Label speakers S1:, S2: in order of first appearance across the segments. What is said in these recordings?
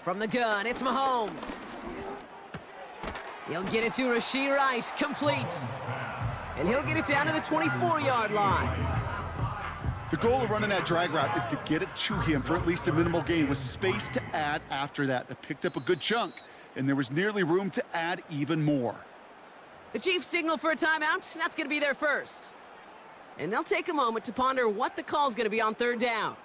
S1: From the gun, it's Mahomes. He'll get it to Rashee Rice, complete. And he'll get it down to the 24-yard line.
S2: The goal of running that drag route is to get it to him for at least a minimal gain with space to add after that. They picked up a good chunk, and there was nearly room to add even more.
S1: The Chiefs signal for a timeout. That's going to be their first. And they'll take a moment to ponder what the call's going to be on third down.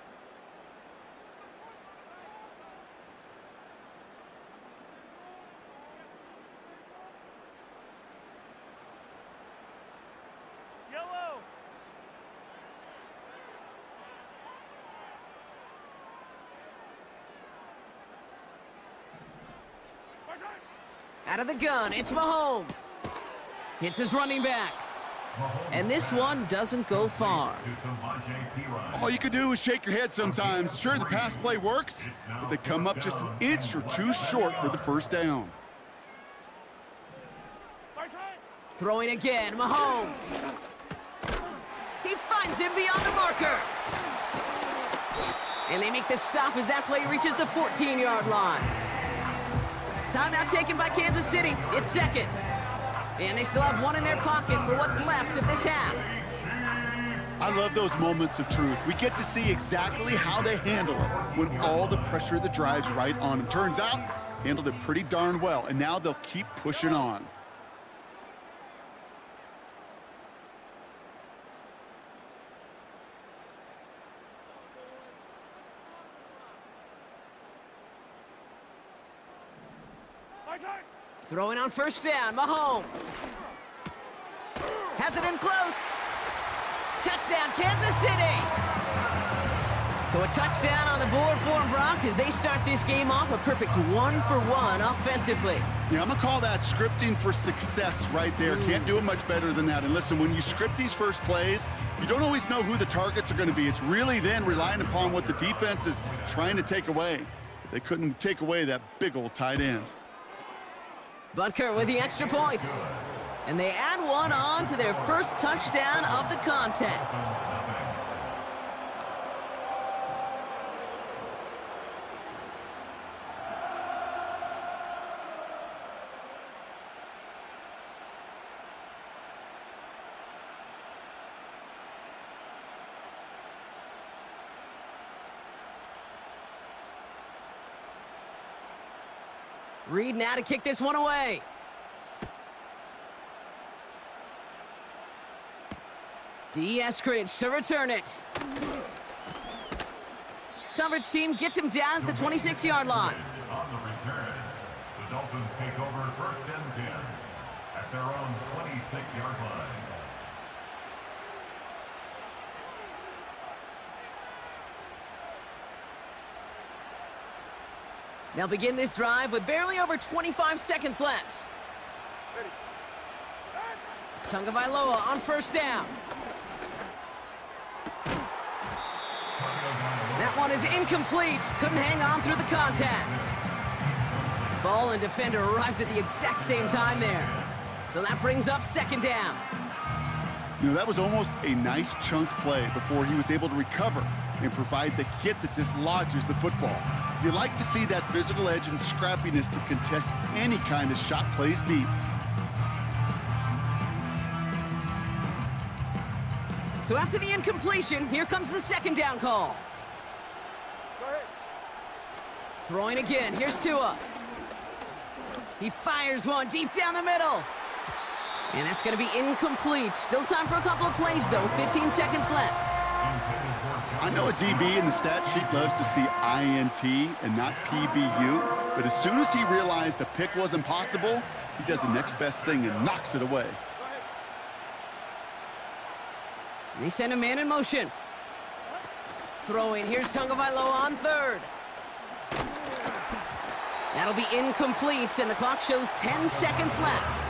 S1: Out of the gun, it's Mahomes. Hits his running back. And this one doesn't go far.
S2: All you can do is shake your head sometimes. Sure, the pass play works, but they come up just an inch or two short for the first down.
S1: Throwing again, Mahomes. He finds him beyond the marker. And they make the stop as that play reaches the 14-yard line. Timeout taken by Kansas City. It's second. And they still have one in their pocket for what's left of this half.
S2: I love those moments of truth. We get to see exactly how they handle it when all the pressure of the drive's right on them. Turns out, handled it pretty darn well, and now they'll keep pushing on.
S1: Throwing on first down, Mahomes. Has it in close. Touchdown, Kansas City. So a touchdown on the board for them, Brock, as they start this game off a perfect 1-for-1 offensively.
S2: Yeah, I'm going to call that scripting for success right there. Can't do it much better than that. And listen, when you script these first plays, you don't always know who the targets are going to be. It's really then relying upon what the defense is trying to take away. They couldn't take away that big old tight end.
S1: Butker with the extra point. And they add one on to their first touchdown of the contest. Reed now to kick this one away. D. Eskridge to return it. Coverage team gets him down at the 26-yard line.
S3: On the return, the Dolphins take over first and 10 at their own 26-yard line.
S1: They'll begin this drive with barely over 25 seconds left. Tagovailoa on first down. That one is incomplete. Couldn't hang on through the contact. Ball and defender arrived at the exact same time there. So that brings up second down.
S2: You know, that was almost a nice chunk play before he was able to recover and provide the hit that dislodges the football. You like to see that physical edge and scrappiness to contest any kind of shot plays deep.
S1: So after the incompletion, here comes the second down call. Throwing again, here's Tua. He fires one deep down the middle. And that's going to be incomplete. Still time for a couple of plays, though. 15 seconds left.
S2: I know a DB in the stat sheet loves to see INT and not PBU, but as soon as he realized a pick wasn't possible, he does the next best thing and knocks it away.
S1: They send a man in motion. Throwing, here's Tagovailoa on third. That'll be incomplete, and the clock shows 10 seconds left.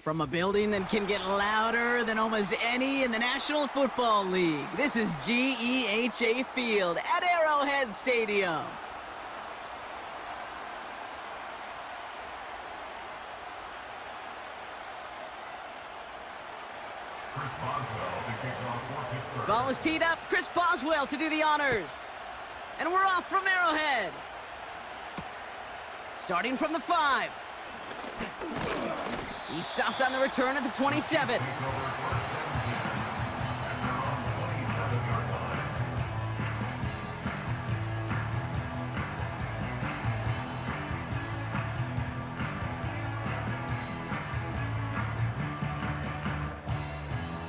S1: From a building that can get louder than almost any in the National Football League, this is GEHA Field at Arrowhead Stadium. Ball is teed up. Chris Boswell to do the honors. And we're off from Arrowhead. Starting from the 5. He stopped on the return at the 27.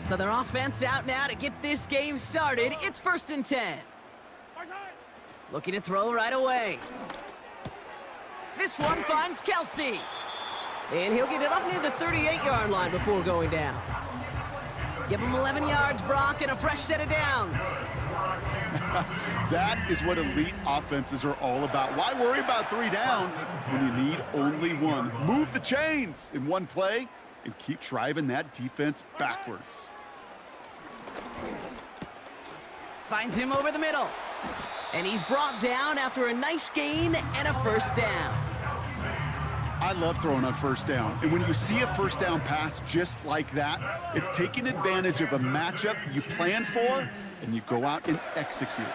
S1: So their offense out now to get this game started. It's 1st and 10. Looking to throw right away. This one finds Kelsey. And he'll get it up near the 38-yard line before going down. Give him 11 yards, Brock, and a fresh set of downs.
S2: That is what elite offenses are all about. Why worry about 3 downs when you need only 1? Move the chains in one play and keep driving that defense backwards.
S1: Finds him over the middle. And he's brought down after a nice gain and a first down.
S2: I love throwing on first down. And when you see a first down pass just like that, it's taking advantage of a matchup you plan for, and you go out and execute.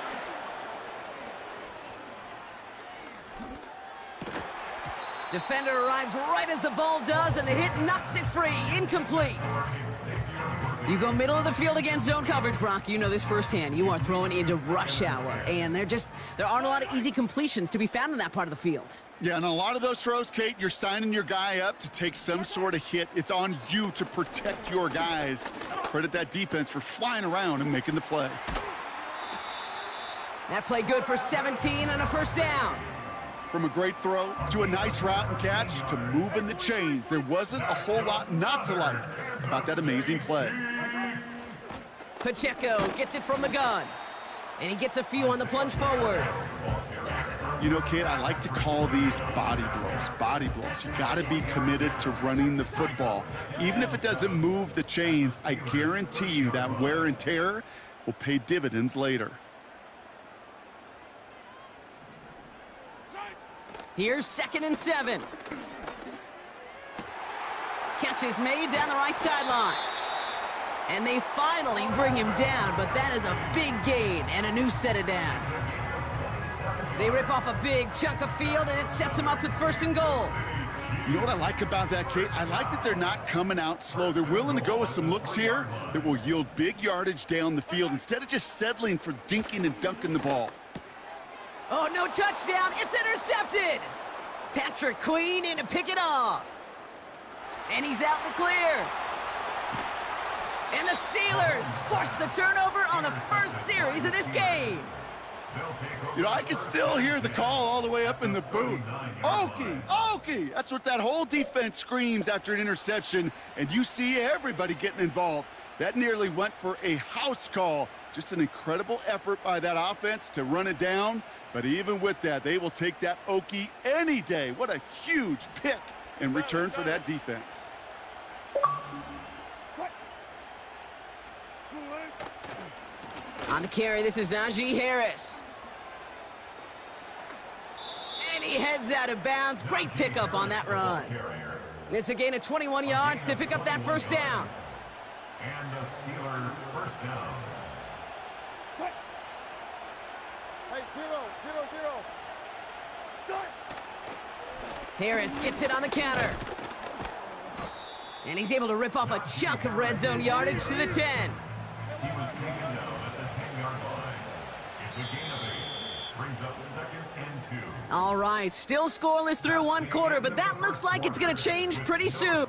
S1: Defender arrives right as the ball does, and the hit knocks it free. Incomplete. You go middle of the field against zone coverage, Brock. You know this firsthand. You are throwing into rush hour, and there aren't a lot of easy completions to be found in that part of the field.
S2: Yeah, and a lot of those throws, Kate, you're signing your guy up to take some sort of hit. It's on you to protect your guys. Credit that defense for flying around and making the play.
S1: That play good for 17 and a first down.
S2: From a great throw to a nice route and catch to moving the chains, there wasn't a whole lot not to like about that amazing play.
S1: Pacheco gets it from the gun, and he gets a few on the plunge forward.
S2: You know, Kate, I like to call these body blows. Body blows. You got to be committed to running the football. Even if it doesn't move the chains, I guarantee you that wear and tear will pay dividends later.
S1: Here's 2nd and 7. Catch is made down the right sideline. And they finally bring him down, but that is a big gain and a new set of downs. They rip off a big chunk of field, and it sets them up with 1st and goal.
S2: You know what I like about that, Kate? I like that they're not coming out slow. They're willing to go with some looks here that will yield big yardage down the field instead of just settling for dinking and dunking the ball.
S1: Oh, no touchdown. It's intercepted. Patrick Queen in to pick it off. And he's out in the clear. And the Steelers force the turnover on the first series of this game.
S2: You know, I can still hear the call all the way up in the booth. Okie, Okie! That's what that whole defense screams after an interception, and you see everybody getting involved. That nearly went for a house call. Just an incredible effort by that offense to run it down. But even with that, they will take that Okie any day. What a huge pick in return for that defense.
S1: On the carry, this is Najee Harris. And he heads out of bounds. Great pickup on that run. It's a gain of 21 yards to pick up that first down.
S3: And the Steeler first down.
S4: Hey, zero.
S1: Harris gets it on the counter. And he's able to rip off a chunk of red zone yardage to the 10.
S3: He was taken down at the 10-yard line. It's a gain of 8. Brings up 2nd and 2.
S1: All right, still scoreless through one quarter, but that looks like it's going to change pretty soon.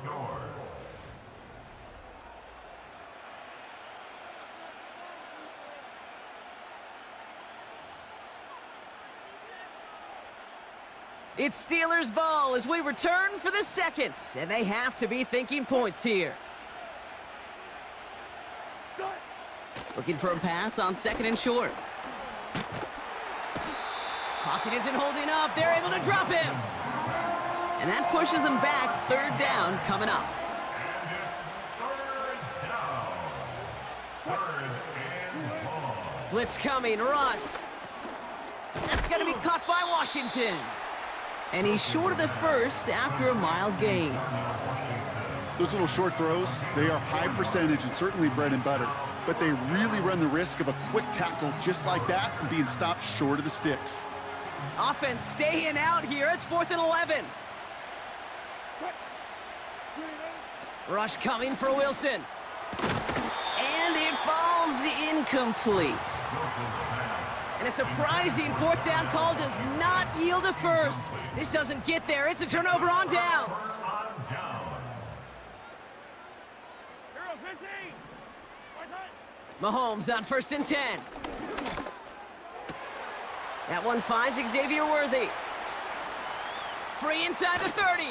S1: It's Steelers ball as we return for the 2nd, and they have to be thinking points here. Looking for a pass on 2nd and short. Pocket isn't holding up. They're able to drop him. And that pushes them back. 3rd down coming up.
S3: Third and long.
S1: Blitz coming, Russ. That's going to be caught by Washington. And he's short of the first after a mild gain.
S2: Those little short throws, they are high percentage and certainly bread and butter. But they really run the risk of a quick tackle just like that and being stopped short of the sticks.
S1: Offense staying out here. It's 4th and 11. Rush coming for Wilson. And it falls incomplete. And a surprising 4th down call does not yield a first. This doesn't get there. It's a turnover on downs. Mahomes on 1st and 10. That one finds Xavier Worthy. Free inside the 30.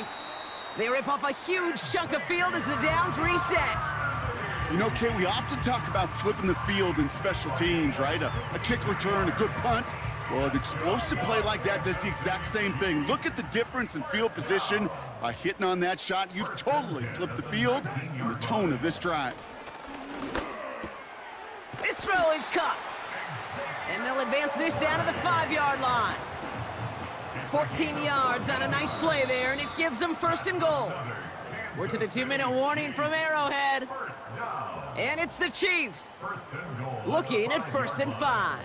S1: They rip off a huge chunk of field as the downs reset.
S2: You know, Kate, we often talk about flipping the field in special teams, right? A kick return, a good punt. Well, an explosive play like that does the exact same thing. Look at the difference in field position. By hitting on that shot, you've totally flipped the field and the tone of this drive.
S1: This throw is caught. And they'll advance this down to the 5-yard line. 14 yards on a nice play there, and it gives them 1st and goal. We're to the 2-minute warning from Arrowhead. And it's the Chiefs looking at 1st and 5.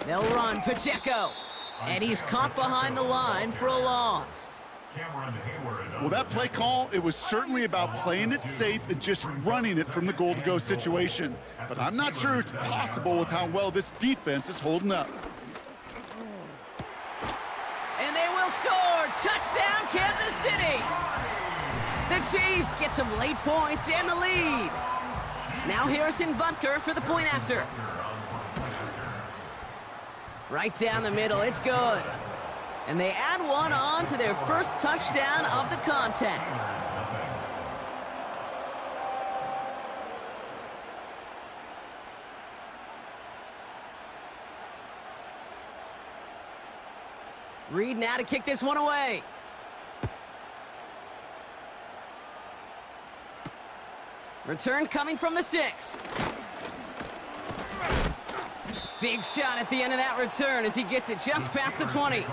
S1: They'll run Pacheco. And he's caught behind the line for a loss.
S2: Well, that play call, it was certainly about playing it safe and just running it from the goal-to-go situation. But I'm not sure it's possible with how well this defense is holding up.
S1: And they will score! Touchdown, Kansas City! The Chiefs get some late points and the lead. Now Harrison Butker for the point after. Right down the middle, it's good. And they add one on to their first touchdown of the contest. Reed now to kick this one away. Return coming from the 6. Big shot at the end of that return as he gets it just past the 20.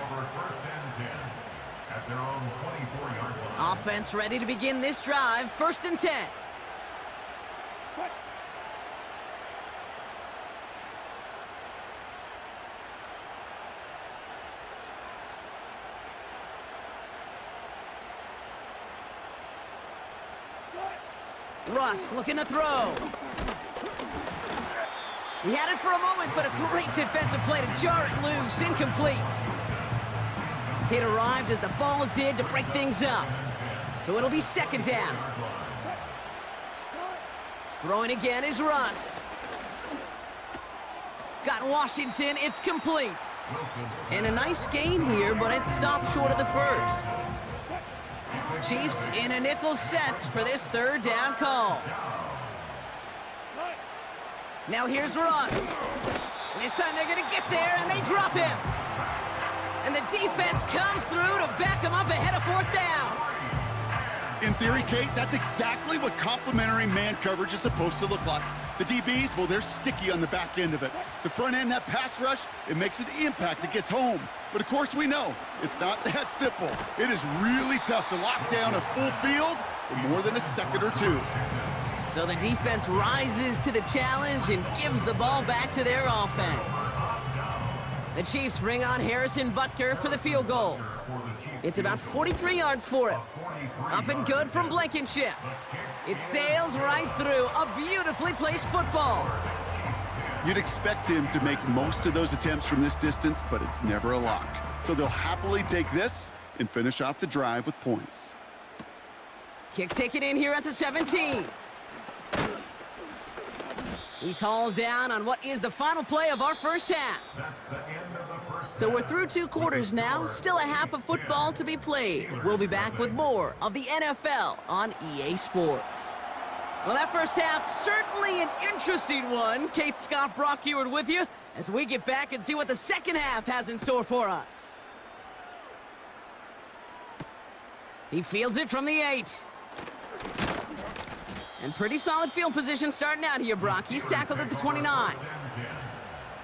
S1: Offense ready to begin this drive. 1st and 10. Russ looking to throw. He had it for a moment, but a great defensive play to jar it loose. Incomplete. It arrived as the ball did to break things up. So it'll be 2nd down. Throwing again is Russ. Got Washington. It's complete. And a nice gain here, but it stopped short of the first. Chiefs in a nickel set for this 3rd down call. Now here's Russ. This time they're going to get there, and they drop him. And the defense comes through to back him up ahead of 4th down.
S2: In theory, Kate, that's exactly what complementary man coverage is supposed to look like. The DBs, well, they're sticky on the back end of it. The front end, that pass rush, it makes an impact that gets home. But of course we know, it's not that simple. It is really tough to lock down a full field for more than a second or two.
S1: So the defense rises to the challenge and gives the ball back to their offense. The Chiefs bring on Harrison Butker for the field goal. It's about 43 yards for him. Up and good from Blankenship. It sails right through a beautifully placed football.
S2: You'd expect him to make most of those attempts from this distance, but it's never a lock. So they'll happily take this and finish off the drive with points.
S1: Kick taken in here at the 17. He's hauled down on what is the final play of our first half. So we're through 2 quarters now, still a half of football to be played. We'll be back with more of the NFL on EA Sports. Well, that first half, certainly an interesting one. Kate, Scott, Brock Ewart with you as we get back and see what the second half has in store for us. He fields it from the 8. And pretty solid field position starting out here, Brock. He's tackled at the 29.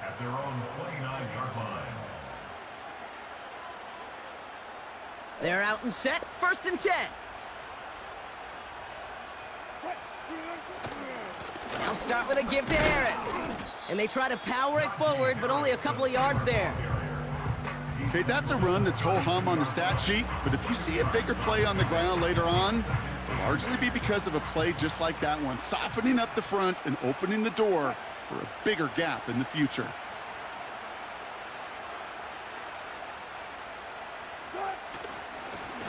S3: At their own 29-yard line.
S1: They're out and set, 1st and 10. They'll start with a give to Harris. And they try to power it forward, but only a couple of yards there.
S2: Okay, that's a run that's ho-hum on the stat sheet, but if you see a bigger play on the ground later on, it'll largely be because of a play just like that one, softening up the front and opening the door for a bigger gap in the future.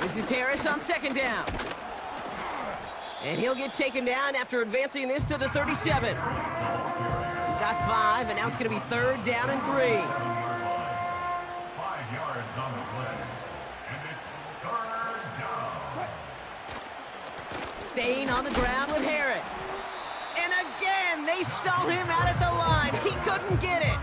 S1: This is Harris on 2nd down. And he'll get taken down after advancing this to the 37. He got 5, and now it's going to be 3rd down and 3.
S3: 5 yards on the play. And it's 3rd down.
S1: Staying on the ground with Harris. And again, they stall him out at the line. He couldn't get it.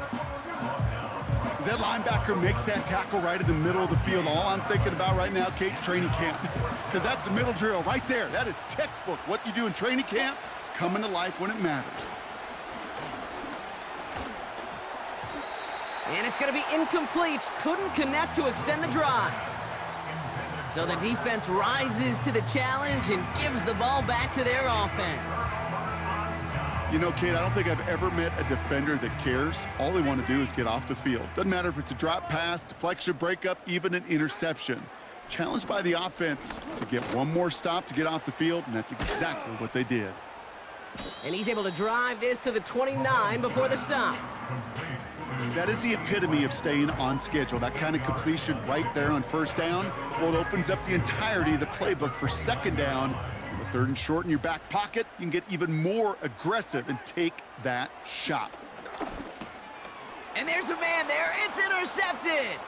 S2: As that linebacker makes that tackle right in the middle of the field, all I'm thinking about right now, Kate's training camp. Because that's the middle drill right there. That is textbook. What you do in training camp, coming to life when it matters.
S1: And it's going to be incomplete. Couldn't connect to extend the drive. So the defense rises to the challenge and gives the ball back to their offense.
S2: You know, Kate, I don't think I've ever met a defender that cares. All they want to do is get off the field. Doesn't matter if it's a drop pass, deflection, breakup, even an interception. Challenged by the offense to get one more stop to get off the field, and that's exactly what they did.
S1: And he's able to drive this to the 29 before the stop.
S2: That is the epitome of staying on schedule. That kind of completion right there on 1st down. Well, it opens up the entirety of the playbook for 2nd down. With 3rd and short in your back pocket, you can get even more aggressive and take that shot.
S1: And there's a man there. It's intercepted.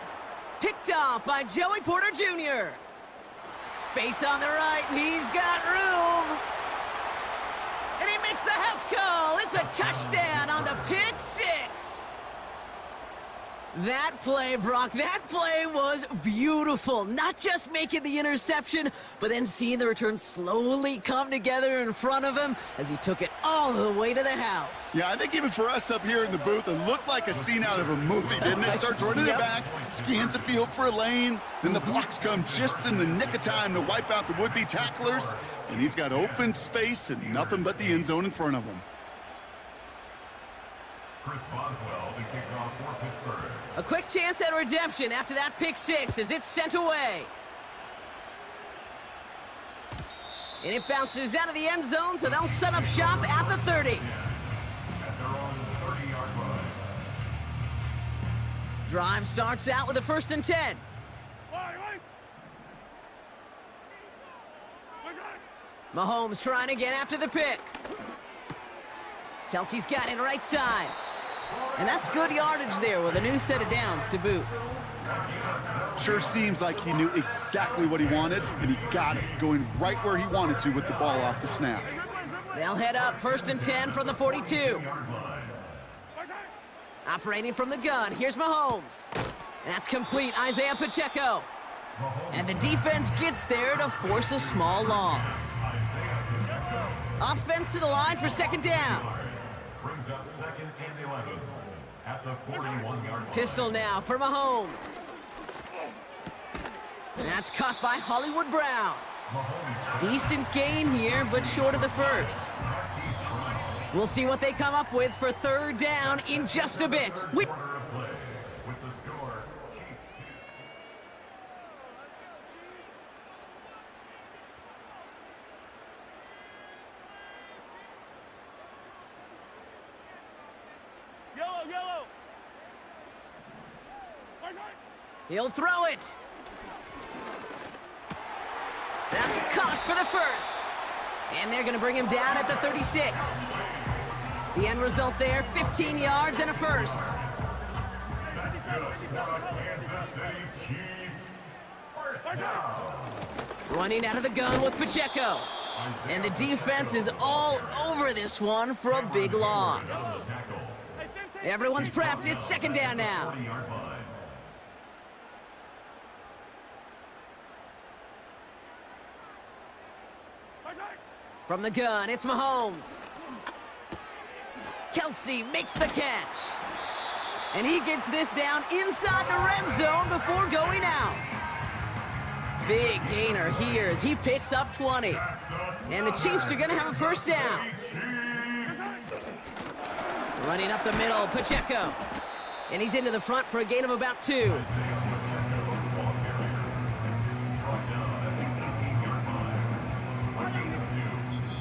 S1: Picked off by Joey Porter Jr. Space on the right. He's got room. And he makes the house call. It's a touchdown on the pick 6. That play, Brock, that play was beautiful. Not just making the interception, but then seeing the return slowly come together in front of him as he took it all the way to the house.
S2: Yeah, I think even for us up here in the booth, it looked like a scene out of a movie, didn't it? Starts running the back, scans the field for a lane, then the blocks come just in the nick of time to wipe out the would-be tacklers, and he's got open space and nothing but the end zone in front of him.
S3: Chris Boswell, the kickoff for Pittsburgh.
S1: A quick chance at redemption after that pick 6 as it's sent away. And it bounces out of the end zone, so they'll set up shop at the 30.
S3: At their own 30-yard line.
S1: Drive starts out with a 1st and 10. Mahomes trying again after the pick. Kelsey's got it right side. And that's good yardage there with a new set of downs to boot.
S2: Sure seems like he knew exactly what he wanted, and he got it, going right where he wanted to with the ball off the snap.
S1: They'll head up 1st and 10 from the 42. Operating from the gun, here's Mahomes. That's complete, Isaiah Pacheco. And the defense gets there to force a small loss. Offense to the line for 2nd down.
S3: Brings up 2nd and 11 at the 41-yard line.
S1: Pistol now for Mahomes. And that's caught by Hollywood Brown. Decent gain here, but short of the 1st. We'll see what they come up with for 3rd down in just a bit.
S3: With the score,
S4: Yellow!
S1: He'll throw it. That's caught for the 1st. And they're going to bring him down at the 36. The end result there, 15 yards and a 1st.
S3: Kansas City Chiefs. 1st down.
S1: Running out of the gun with Pacheco. And the defense is all over this one for a big loss. Everyone's prepped. It's second down now. From the gun, it's Mahomes. Kelsey makes the catch. And he gets this down inside the red zone before going out. Big gainer here as he picks up 20. And the Chiefs are going to have a first down. Running up the middle, Pacheco. And he's into the front for a gain of about 2.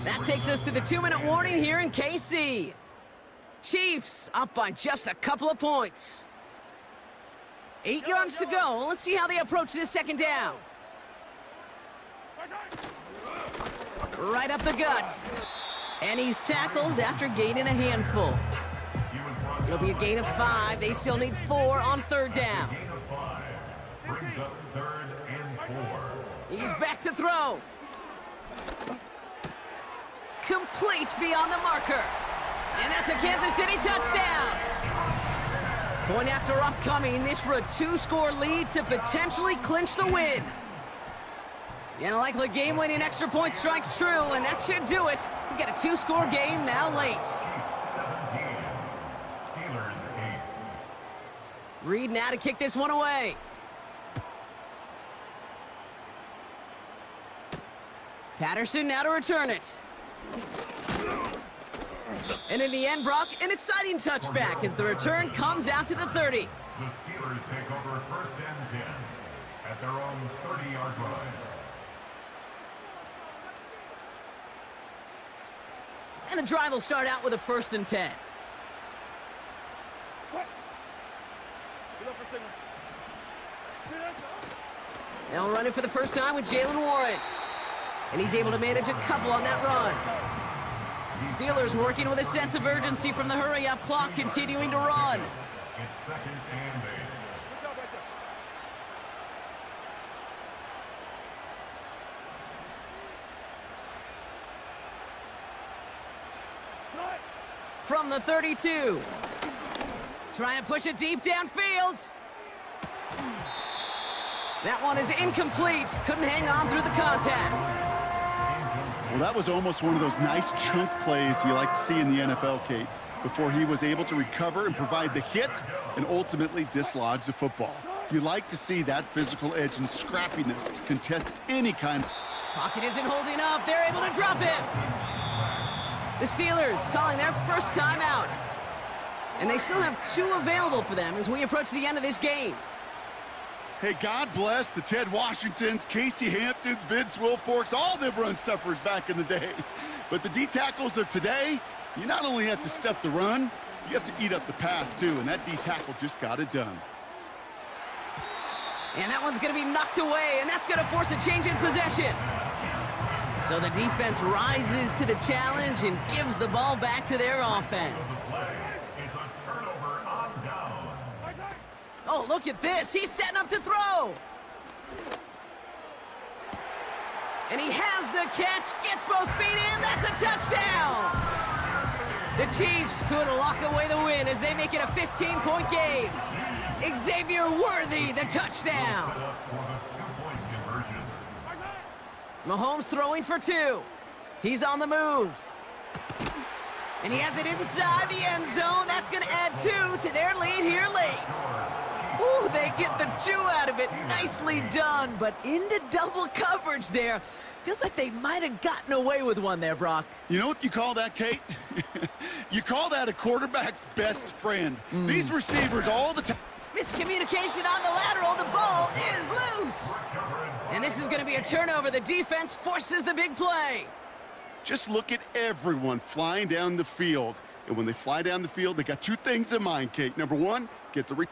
S1: That takes us to the 2-minute warning here in KC. Chiefs up by just a couple of points. 8 yards to go. Let's see how they approach this second down. Right up the gut. And he's tackled after gaining a handful. It'll be a gain of 5. They still need 4 on third down.
S3: Brings up 3rd and 4.
S1: He's back to throw. Complete beyond the marker. And that's a Kansas City touchdown. Point after upcoming, this for a 2-score lead to potentially clinch the win. And a likely game-winning extra point strikes true, and that should do it. We get a 2-score game now late.
S3: Chiefs 17. Steelers 8.
S1: Reed now to kick this one away. Patterson now to return it. And in the end, Brock, an exciting touchback as the return comes out to the 30.
S3: The Steelers take over 1st and 10 at their own 30-yard line.
S1: And the drive will start out with a 1st and 10. They'll run it for the first time with Jalen Warren. And he's able to manage a couple on that run. Steelers working with a sense of urgency from the hurry-up clock, continuing to run.
S3: It's 2nd and 8.
S1: From the 32. Trying to push it deep downfield. That one is incomplete. Couldn't hang on through the contact.
S2: Well, that was almost one of those nice chunk plays you like to see in the NFL, Kate, before he was able to recover and provide the hit and ultimately dislodge the football. You like to see that physical edge and scrappiness to contest any kind of...
S1: Pocket isn't holding up. They're able to drop him. The Steelers calling their first time out. And they still have 2 available for them as we approach the end of this game.
S2: Hey, God bless the Ted Washingtons, Casey Hamptons, Vince Wilforks, all them run stuffers back in the day. But the D-tackles of today, you not only have to stuff the run, you have to eat up the pass too, and that D-tackle just got it done.
S1: And that one's going to be knocked away, and that's going to force a change in possession. So the defense rises to the challenge and gives the ball back to their offense.
S3: It's a turnover on down.
S1: Oh, look at this. He's setting up to throw. And he has the catch, gets both feet in. That's a touchdown. The Chiefs could lock away the win as they make it a 15-point game. Xavier Worthy, the touchdown.
S3: For the 2-point conversion.
S1: Mahomes throwing for 2. He's on the move. And he has it inside the end zone. That's going to add 2 to their lead here late. Ooh, they get the 2 out of it. Nicely done, but into double coverage there. Feels like they might have gotten away with one there, Brock.
S2: You know what you call that, Kate? You call that a quarterback's best friend. These receivers all the time.
S1: Miscommunication on the lateral. The ball is loose. And this is going to be a turnover. The defense forces the big play.
S2: Just look at everyone flying down the field. And when they fly down the field, they got 2 things in mind, Kate. Number 1, get the...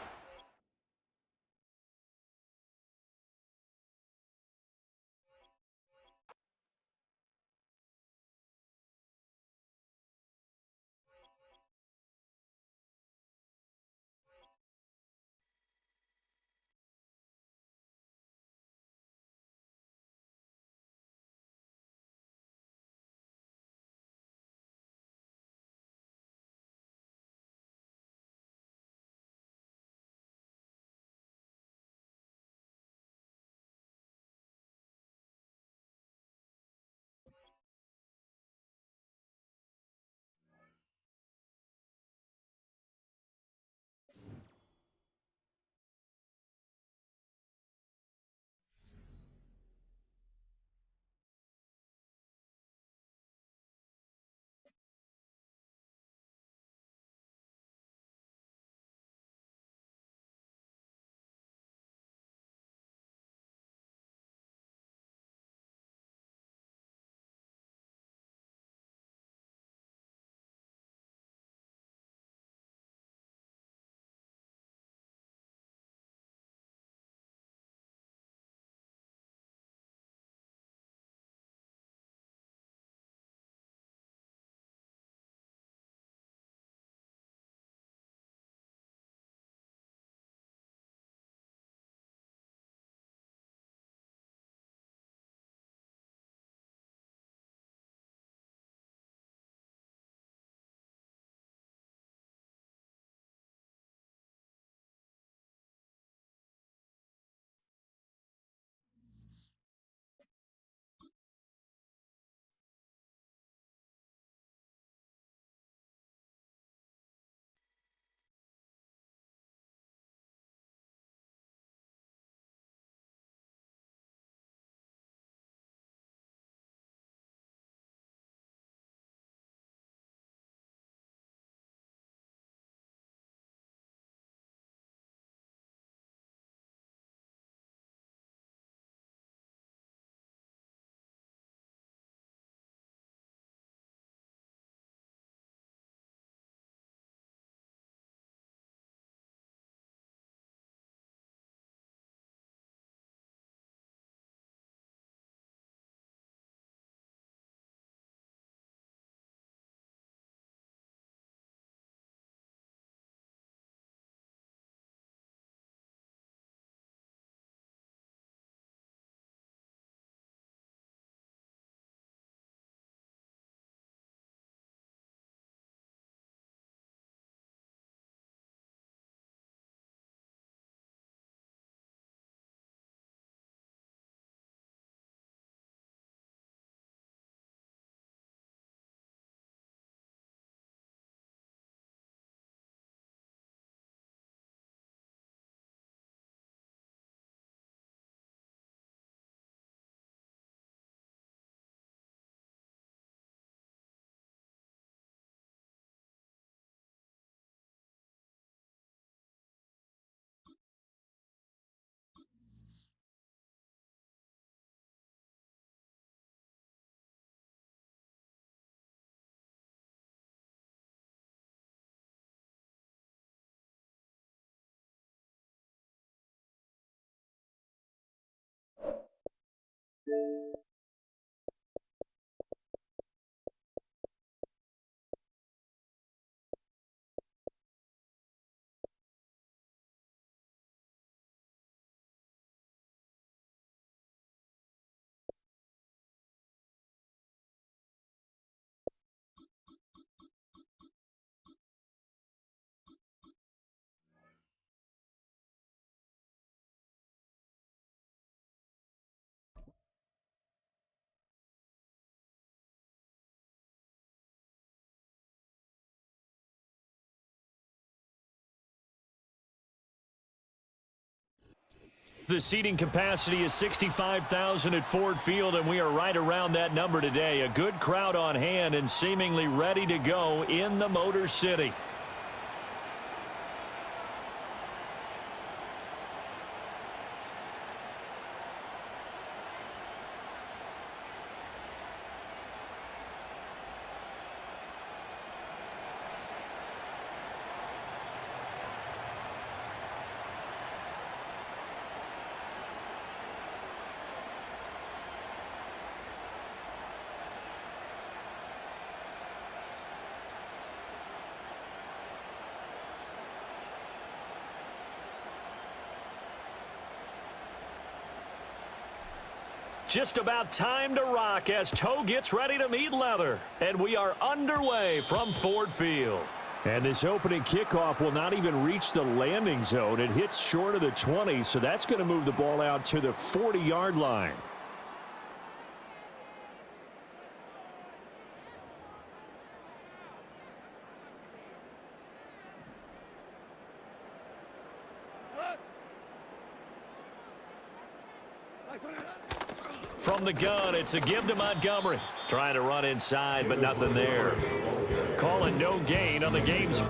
S4: The seating capacity is 65,000 at Ford Field, and we are right around that number today. A good crowd on hand and seemingly ready to go in the Motor City. Just about time to rock as toe gets ready to meet leather. And we are underway from Ford Field. And this opening kickoff will not even reach the landing zone. It hits short of the 20, so that's going to move the ball out to the 40-yard line. From the gun, it's a give to Montgomery. Trying to run inside, but nothing there. Calling no gain on the game's.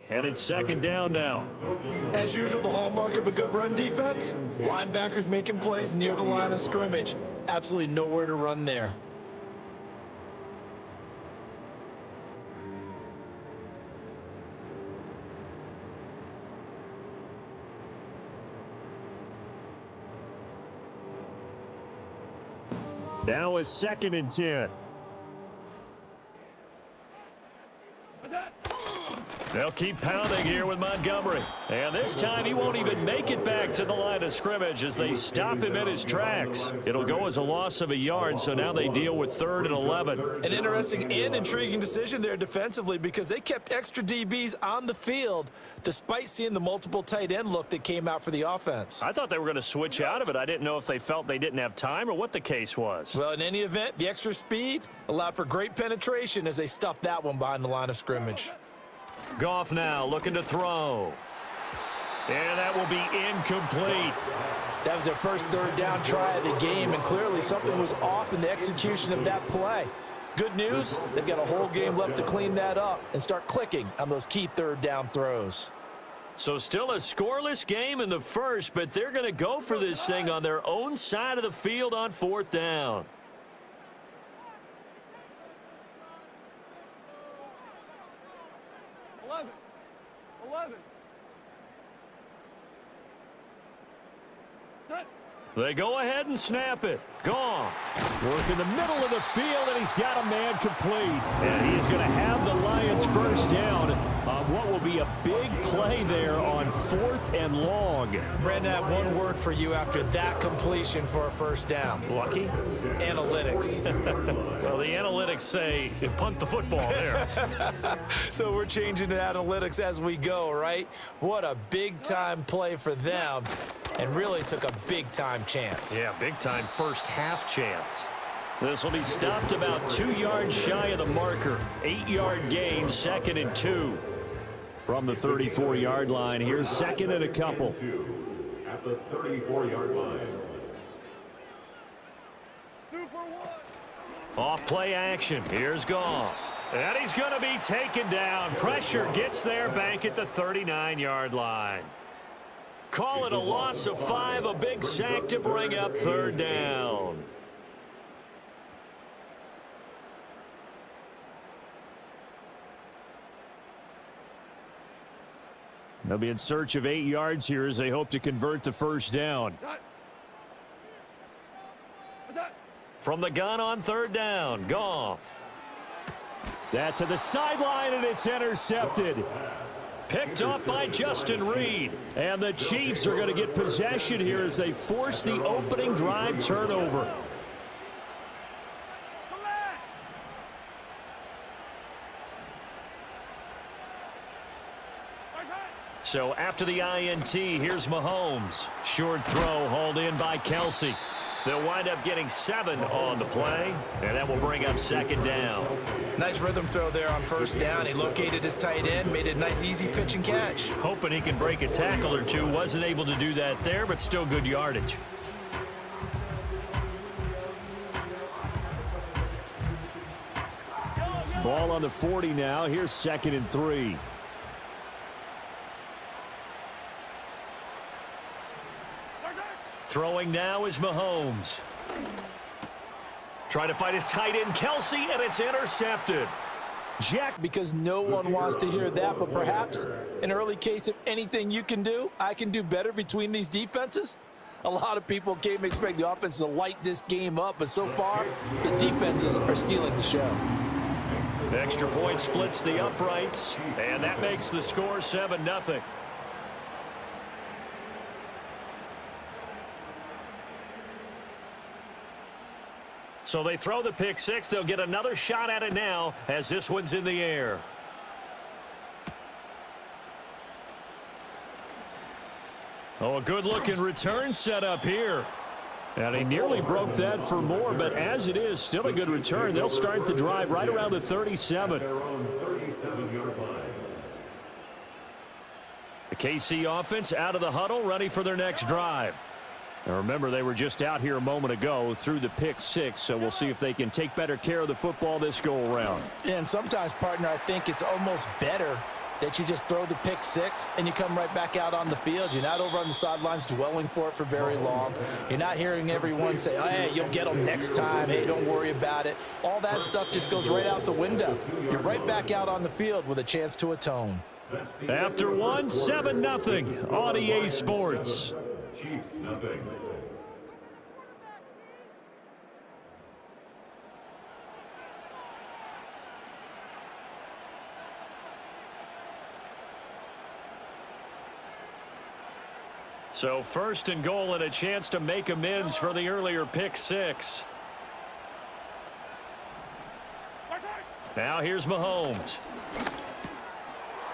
S4: And it's second down now.
S5: As usual, the hallmark of a good run defense, linebackers making plays near the line of scrimmage. Absolutely nowhere to run there.
S4: Now is 2nd and 10. They'll keep pounding here with Montgomery. And this time he won't even make it back to the line of scrimmage as they stop him in his tracks. It'll go as a loss of a yard, so now they deal with 3rd and 11.
S5: An interesting and intriguing decision there defensively because they kept extra DBs on the field despite seeing the multiple tight end look that came out for the offense.
S4: I thought they were going to switch out of it. I didn't know if they felt they didn't have time or what the case was.
S5: Well, in any event, the extra speed allowed for great penetration as they stuffed that one behind the line of scrimmage.
S4: Goff now looking to throw. And that will be incomplete.
S5: That was their first 3rd down try of the game, and clearly something was off in the execution of that play. Good news, they've got a whole game left to clean that up and start clicking on those key 3rd down throws.
S4: So still a scoreless game in the first, but they're going to go for this thing on their own side of the field on 4th down. They go ahead and snap it. Goff. Work in the middle of the field, and he's got a man complete. And he is going to have the Lions first down on what will be a big play there on 4th and long.
S5: Brandon, I have one word for you after that completion for a first down.
S4: Lucky?
S5: Analytics.
S4: Well, the analytics say punt the football there.
S5: So we're changing to analytics as we go, right? What a big-time play for them, and really took a big-time chance.
S4: Yeah, big-time first half chance. This will be stopped about 2 yards shy of the marker. 8-yard gain, 2nd and 2. From the 34-yard line, here's second and a couple.
S3: At the 34-yard line.
S4: Off play action. Here's Goff. And he's going to be taken down. Pressure gets there back at the 39-yard line. Call it a loss of 5, a big sack to bring up third down. They'll be in search of 8 yards here as they hope to convert the first down. From the gun on third down, Goff. That's to the sideline, and it's intercepted. Picked off by Justin Reed. And the Chiefs are going to get possession here as they force the opening drive turnover. So after the INT, here's Mahomes. Short throw hauled in by Kelsey. They'll wind up getting 7 on the play, and that will bring up second down.
S5: Nice rhythm throw there on first down. He located his tight end, made it a nice, easy pitch and catch.
S4: Hoping he can break a tackle or two. Wasn't able to do that there, but still good yardage. Ball on the 40 now. Here's second and 3. Throwing now is Mahomes. Trying to find his tight end, Kelsey, and it's intercepted.
S5: Jack, because no one wants to hear that, but perhaps an early case of anything you can do, I can do better between these defenses. A lot of people came expect the offense to light this game up, but so far, the defenses are stealing the show.
S4: The extra point splits the uprights, and that makes the score 7-0. So they throw the pick six. They'll get another shot at it now as this one's in the air. Oh, a good-looking return set up here. And he nearly broke that for more, but as it is, still a good return. They'll start the drive right around the 37. The KC offense out of the huddle, ready for their next drive. Now remember, they were just out here a moment ago through the pick six, so we'll see if they can take better care of the football this go-around.
S5: Yeah, and sometimes, partner, I think it's almost better that you just throw the pick six and you come right back out on the field. You're not over on the sidelines dwelling for it for very long. You're not hearing everyone say, oh, hey, you'll get them next time. Hey, don't worry about it. All that stuff just goes right out the window. You're right back out on the field with a chance to atone.
S4: After one, 7-0 on EA Sports.
S3: Chiefs nothing.
S4: So first and goal and a chance to make amends for the earlier pick six. Now here's Mahomes.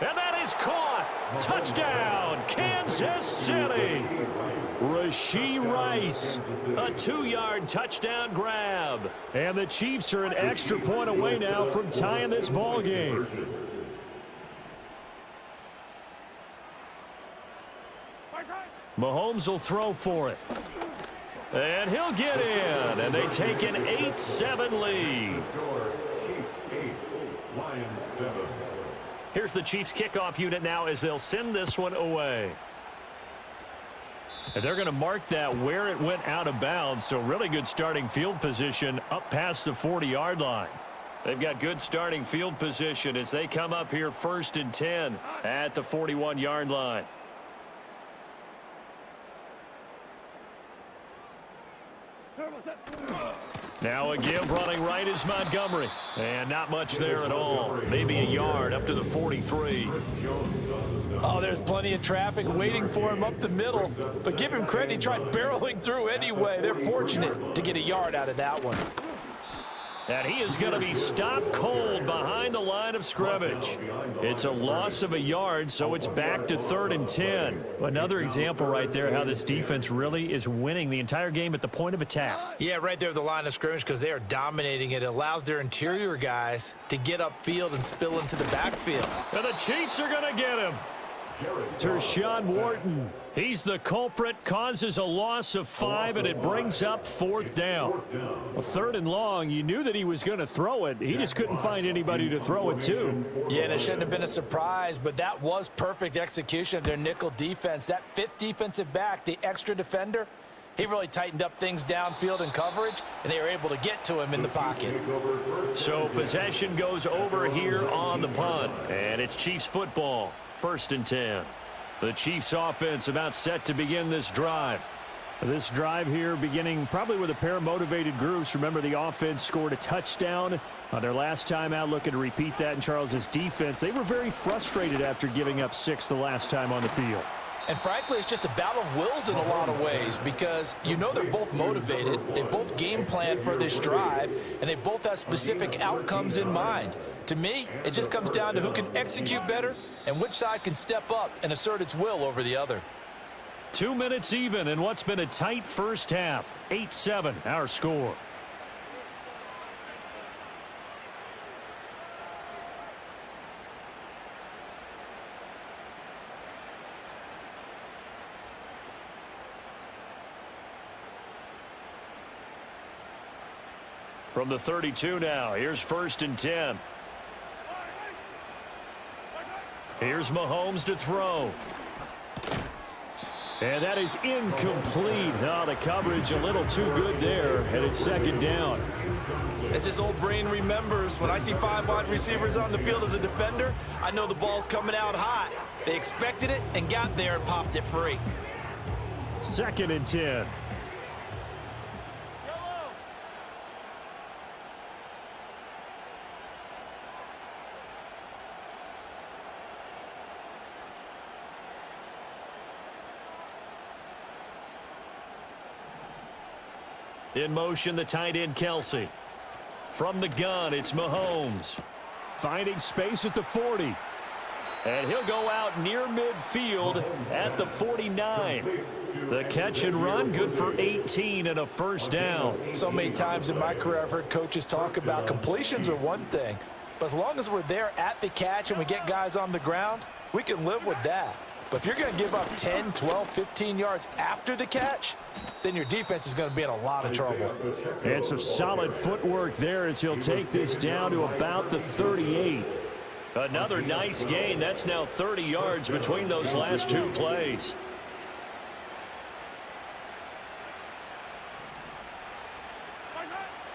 S4: And that is caught. Touchdown, Kansas City. Rashee Rice, a 2-yard touchdown grab. And the Chiefs are an extra point away now from tying this ball game. Mahomes will throw for it. And he'll get in. And they take an 8-7 lead.
S3: Chiefs 8, Lions 7.
S4: Here's the Chiefs kickoff unit now as they'll send this one away. And they're going to mark that where it went out of bounds. So really good starting field position up past the 40-yard line. They've got good starting field position as they come up here 1st and 10 at the 41-yard line. Now a give running right is Montgomery. And not much there at all. Maybe a yard up to the 43.
S5: Oh, there's plenty of traffic waiting for him up the middle. But give him credit, he tried barreling through anyway. They're fortunate to get a yard out of that one.
S4: And he is going to be stopped cold behind the line of scrimmage. It's a loss of a yard, so it's back to 3rd and 10. Another example right there how this defense really is winning the entire game at the point of attack.
S5: Yeah, right there at the line of scrimmage because they are dominating it. It allows their interior guys to get upfield and spill into the backfield.
S4: And the Chiefs are going to get him. Tershawn Wharton, he's the culprit, causes a loss of 5, and it brings up 4th down. A 3rd and long, you knew that he was going to throw it. He just couldn't find anybody to throw it to.
S5: Yeah, and it shouldn't have been a surprise, but that was perfect execution of their nickel defense. That 5th defensive back, the extra defender, he really tightened up things downfield in coverage, and they were able to get to him in the pocket.
S4: So possession goes over here on the punt, and it's Chiefs football. 1st and 10. The Chiefs offense about set to begin this drive. This drive here beginning probably with a pair of motivated groups. Remember, the offense scored a touchdown on their last time out, looking to repeat that in Charles's defense. They were very frustrated after giving up 6 the last time on the field.
S5: And frankly, it's just a battle of wills in a lot of ways because you know they're both motivated, they both game plan for this drive, and they both have specific outcomes in mind. To me, it just comes down to who can execute better and which side can step up and assert its will over the other.
S4: 2 minutes even in what's been a tight first half. 8-7 our score. From the 32 now, here's 1st and 10. Here's Mahomes to throw. And that is incomplete. Oh, the coverage a little too good there, and it's 2nd down.
S5: As his old brain remembers, when I see 5 wide receivers on the field as a defender, I know the ball's coming out hot. They expected it and got there and popped it free.
S4: 2nd and 10. In motion, the tight end, Kelsey. From the gun, it's Mahomes. Finding space at the 40. And he'll go out near midfield at the 49. The catch and run, good for 18 and a 1st down.
S5: So many times in my career, I've heard coaches talk about completions are one thing. But as long as we're there at the catch and we get guys on the ground, we can live with that. But if you're going to give up 10, 12, 15 yards after the catch, then your defense is going to be in a lot of trouble.
S4: And some solid footwork there as he'll take this down to about the 38. Another nice gain. That's now 30 yards between those last 2 plays.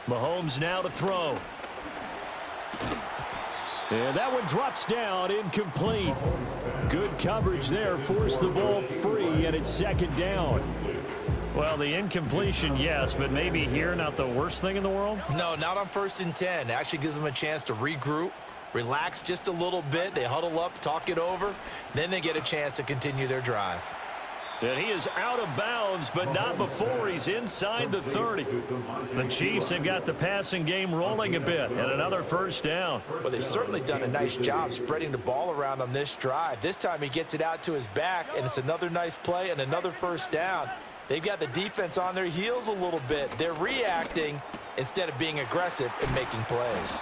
S4: Mahomes now to throw. And that one drops down, incomplete. Good coverage there, forced the ball free, and it's 2nd down. Well, the incompletion, yes, but maybe here not the worst thing in the world?
S5: No, not on 1st and 10. It actually gives them a chance to regroup, relax just a little bit. They huddle up, talk it over. Then they get a chance to continue their drive.
S4: And he is out of bounds, but not before he's inside the 30. The Chiefs have got the passing game rolling a bit, and another 1st down.
S5: Well, they've certainly done a nice job spreading the ball around on this drive. This time he gets it out to his back, and it's another nice play and another 1st down. They've got the defense on their heels a little bit. They're reacting instead of being aggressive and making plays.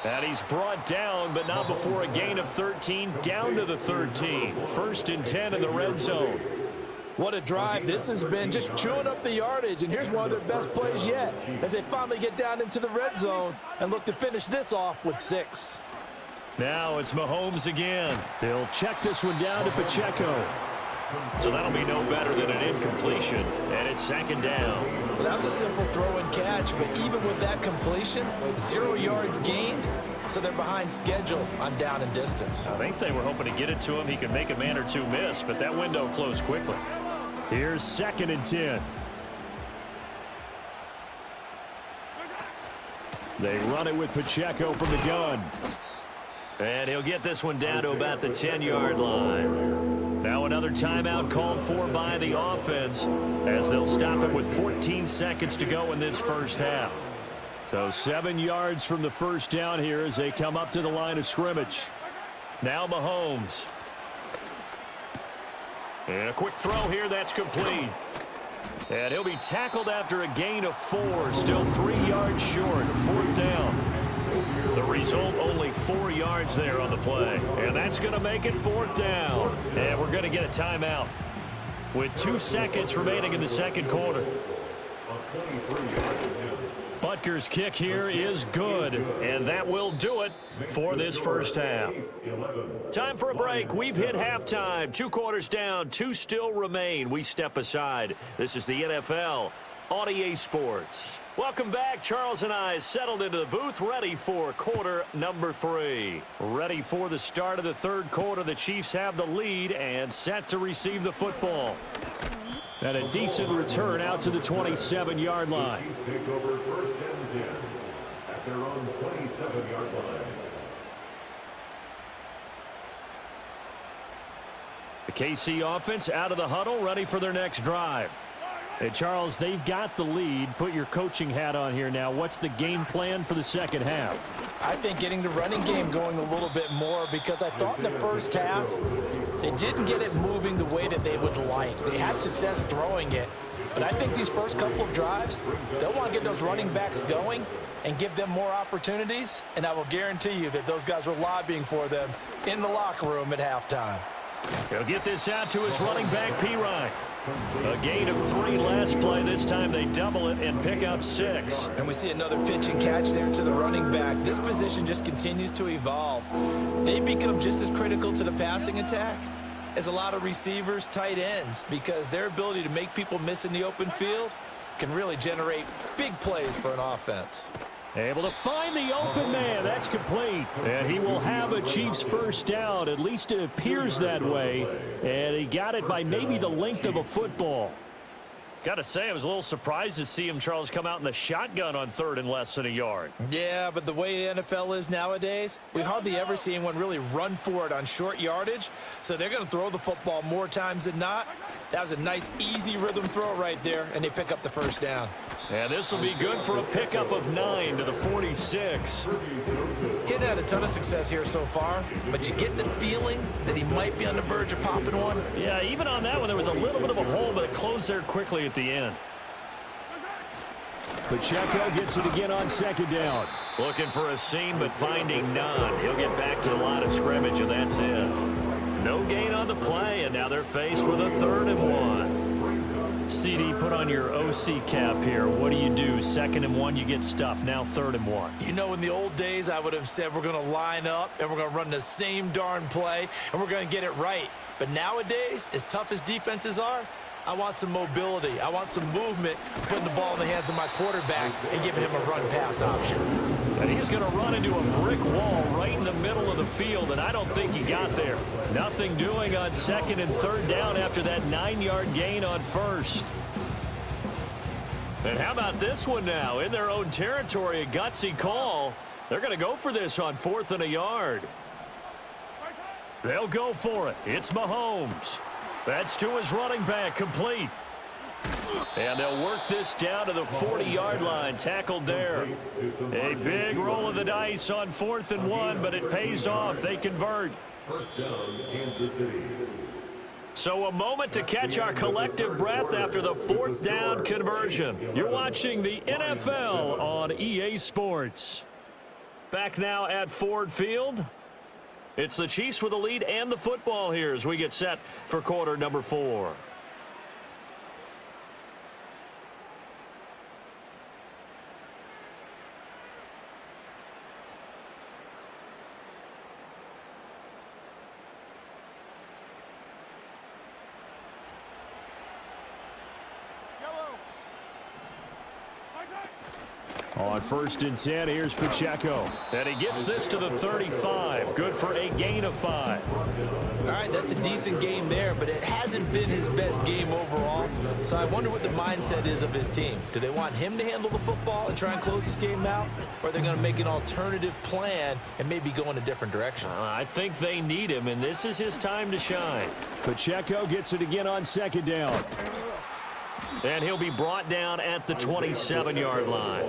S4: And he's brought down, but not before a gain of 13, down to the 13. 1st and 10 in the red zone.
S5: What a drive this has been, just chewing up the yardage, and here's one of their best plays yet as they finally get down into the red zone and look to finish this off with 6.
S4: Now it's Mahomes again. He'll check this one down to Pacheco. So that'll be no better than an incompletion, and it's 2nd down.
S5: Well, that was a simple throw and catch, but even with that completion, 0 yards gained, so they're behind schedule on down and distance.
S4: I think they were hoping to get it to him. He could make a man or 2 miss, but that window closed quickly. Here's 2nd and 10. They run it with Pacheco from the gun. And he'll get this one down to about the 10-yard line. Now another timeout called for by the offense as they'll stop it with 14 seconds to go in this 1st half. So 7 yards from the first down here as they come up to the line of scrimmage. Now Mahomes. And a quick throw here, that's complete. And he'll be tackled after a gain of 4, still 3 yards short, 4th down. The result, only 4 yards there on the play. And that's going to make it 4th down. And we're going to get a timeout with 2 seconds remaining in the second quarter. Butker's kick here is good, and that will do it for this first half. Time for a break. We've hit halftime. 2 quarters down, 2 still remain. We step aside. This is the NFL on EA Sports. Welcome back. Charles and I settled into the booth, ready for quarter number 3. Ready for the start of the third quarter. The Chiefs have the lead and set to receive the football. And a decent return out to the 27-yard line.
S3: Chiefs take over first and 10 at their own 27-yard line.
S4: The KC offense out of the huddle, ready for their next drive. Hey, Charles, they've got the lead. Put your coaching hat on here now. What's the game plan for the second half?
S5: I think getting the running game going a little bit more, because I thought in the first half they didn't get it moving the way that they would like. They had success throwing it, but I think these first couple of drives, they'll want to get those running backs going and give them more opportunities, and I will guarantee you that those guys were lobbying for them in the locker room at halftime.
S4: He'll get this out to his running back, P-Ryan. A gain of 3 last play. This time they double it and pick up 6.
S5: And we see another pitch and catch there to the running back. This position just continues to evolve. They become just as critical to the passing attack as a lot of receivers, tight ends, because their ability to make people miss in the open field can really generate big plays for an offense.
S4: Able to find the open man. That's complete. And he will have a Chiefs first down. At least it appears that way. And he got it by maybe the length of a football. Got to say, I was a little surprised to see him, Charles, come out in the shotgun on 3rd and less than a yard.
S5: Yeah, but the way the NFL is nowadays, we hardly ever see anyone really run for it on short yardage. So they're going to throw the football more times than not. That was a nice, easy rhythm throw right there, and they pick up the first down.
S4: And this will be good for a pickup of 9 to the 46.
S5: He'd had a ton of success here so far, but you get the feeling that he might be on the verge of popping one.
S4: Yeah, even on that one, there was a little bit of a hole, but it closed there quickly at the end. Pacheco gets it again on 2nd down. Looking for a seam, but finding none. He'll get back to the line of scrimmage, and that's it. No gain on the play, and now they're faced with a 3rd and 1. CD, put on your OC cap here. What do you do? 2nd and 1, you get stuffed. Now 3rd and 1.
S5: You know, in the old days, I would have said we're going to line up and we're going to run the same darn play and we're going to get it right. But nowadays, as tough as defenses are, I want some mobility. I want some movement, putting the ball in the hands of my quarterback and giving him a run-pass option.
S4: And he's going to run into a brick wall right in the middle of the field, and I don't think he got there. Nothing doing on 2nd and 3rd down after that 9-yard gain on 1st. And how about this one now? In their own territory, a gutsy call. They're going to go for this on 4th and a yard. They'll go for it. It's Mahomes. That's to his running back, complete. And they'll work this down to the 40-yard line, tackled there. A big roll of the dice on 4th and 1, but it pays off. They convert.
S3: First down, Kansas City.
S4: So a moment to catch our collective breath after the 4th down conversion. You're watching the NFL on EA Sports. Back now at Ford Field. It's the Chiefs with the lead and the football here as we get set for quarter number 4. On 1st and 10, here's Pacheco. And he gets this to the 35. Good for a gain of 5.
S5: All right, that's a decent game there, but it hasn't been his best game overall. So I wonder what the mindset is of his team. Do they want him to handle the football and try and close this game out? Or are they going to make an alternative plan and maybe go in a different direction?
S4: I think they need him, and this is his time to shine. Pacheco gets it again on 2nd down. And he'll be brought down at the 27-yard line.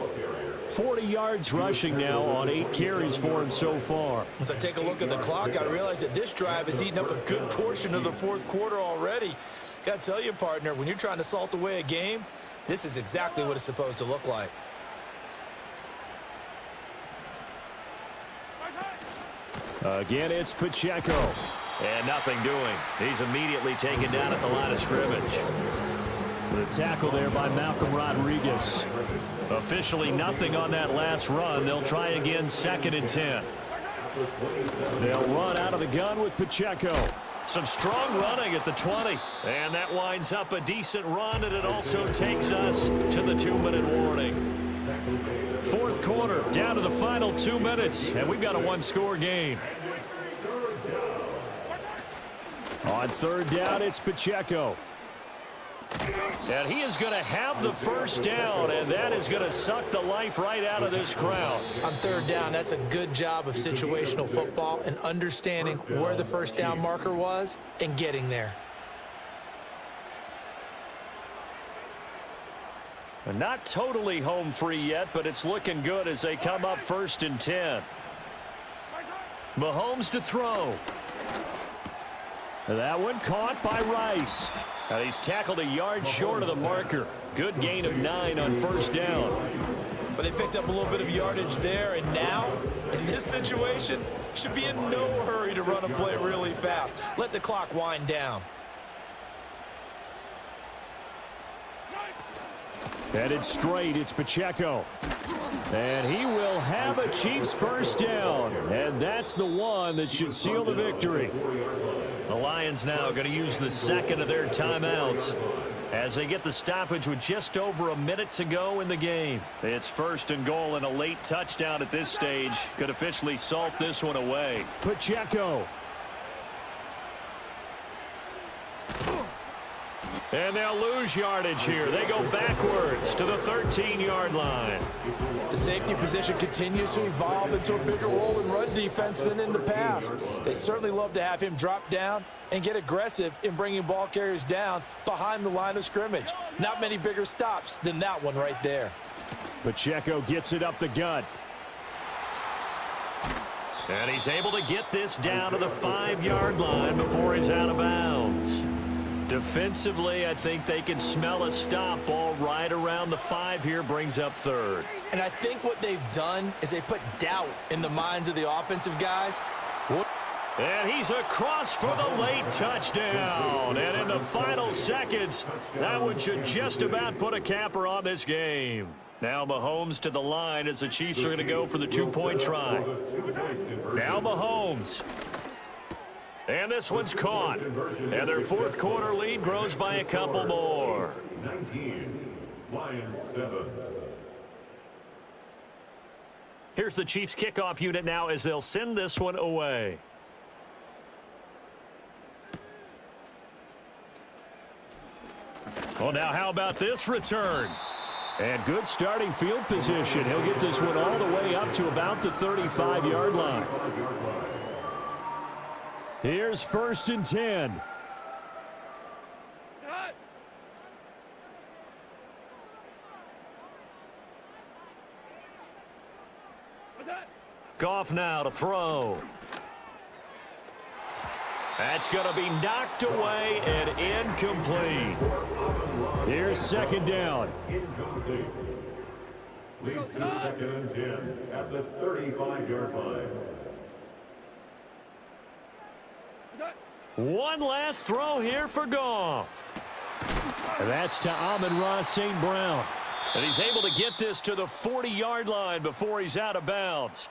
S4: 40 yards rushing now on 8 carries for him so far.
S5: As I take a look at the clock, I realize that this drive has eaten up a good portion of the fourth quarter already. Got to tell you, partner, when you're trying to salt away a game, this is exactly what it's supposed to look like.
S4: Again, it's Pacheco. And nothing doing. He's immediately taken down at the line of scrimmage. The tackle there by Malcolm Rodriguez. Officially nothing on that last run. They'll try again, 2nd and 10. They'll run out of the gun with Pacheco. Some strong running at the 20. And that winds up a decent run, and it also takes us to the 2-minute warning. Fourth quarter, down to the final 2 minutes, and we've got a 1-score game. On 3rd down, it's Pacheco. And he is going to have the first down, and that is going to suck the life right out of this crowd.
S5: On 3rd down, that's a good job of situational football and understanding where the first down marker was and getting there.
S4: Not totally home free yet, but it's looking good as they come up 1st and 10. Mahomes to throw. That one caught by Rice. And he's tackled a yard short of the marker. Good gain of 9 on 1st down.
S5: But they picked up a little bit of yardage there, and now, in this situation, should be in no hurry to run a play really fast. Let the clock wind down.
S4: Headed straight, it's Pacheco. And he will have a Chiefs first down. And that's the one that should seal the victory. The Lions now going to use the 2nd of their timeouts as they get the stoppage with just over a minute to go in the game. It's 1st and goal, and a late touchdown at this stage could officially salt this one away. Pacheco. And they'll lose yardage here. They go backwards to the 13-yard line.
S5: The safety position continues to evolve into a bigger role in run defense than in the past. They certainly love to have him drop down and get aggressive in bringing ball carriers down behind the line of scrimmage. Not many bigger stops than that one right there.
S4: Pacheco gets it up the gut. And he's able to get this down to the 5-yard line before he's out of bounds. Defensively, I think they can smell a stop ball right around the 5 here, brings up 3rd.
S5: And I think what they've done is they put doubt in the minds of the offensive guys.
S4: And he's across for the late touchdown. And in the final seconds, that one should just about put a capper on this game. Now Mahomes to the line as the Chiefs are going to go for the 2-point try. Now Mahomes. And this one's caught. And their fourth quarter lead grows by a couple more.
S3: 19, Lions 7.
S4: Here's the Chiefs kickoff unit now as they'll send this one away. Well, now how about this return? And good starting field position. He'll get this one all the way up to about the 35-yard line. Here's 1st and 10. Goff now to throw. That's going to be knocked away and incomplete. Here's 2nd down.
S3: Incomplete. Leads to 2nd and 10 at the 35-yard line.
S4: One last throw here for Goff. And that's to Amon-Ra St. Brown. And he's able to get this to the 40-yard line before he's out of bounds.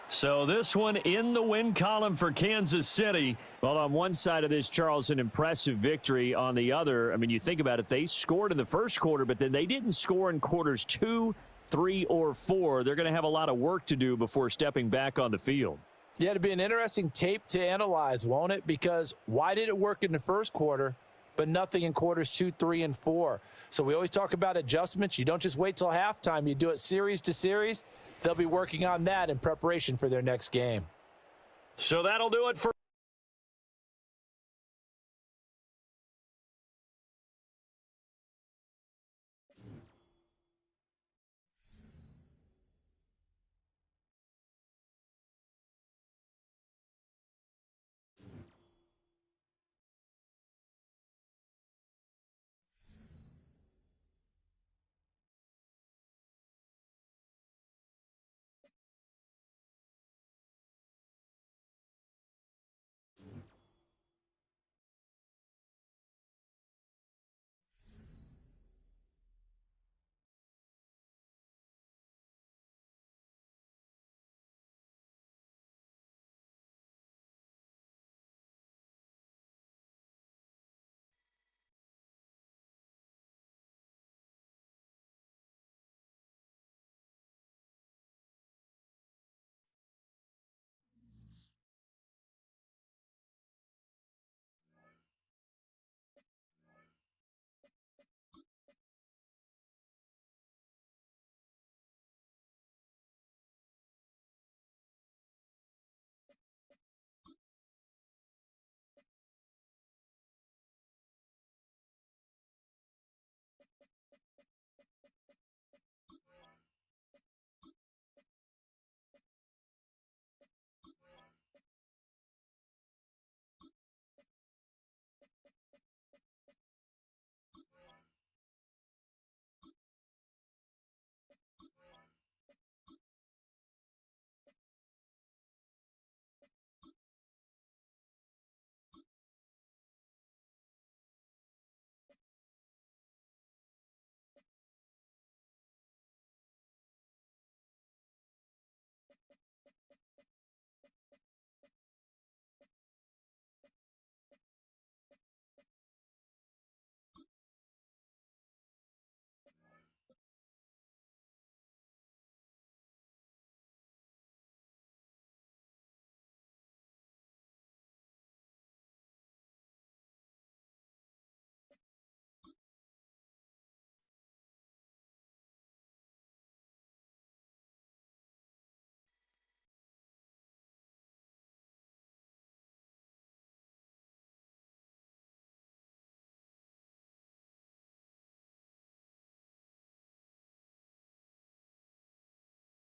S4: So this one in the win column for Kansas City. Well, on one side of this, Charles, an impressive victory. On the other, I mean, you think about it, they scored in the first quarter, but then they didn't score in quarters 2, 3, or 4. They're going to have a lot of work to do before stepping back on the field.
S5: Yeah, it'll be an interesting tape to analyze, won't it? Because why did it work in the first quarter, but nothing in quarters 2, 3, and 4? So we always talk about adjustments. You don't just wait till halftime. You do it series to series. They'll be working on that in preparation for their next game.
S4: So that'll do it for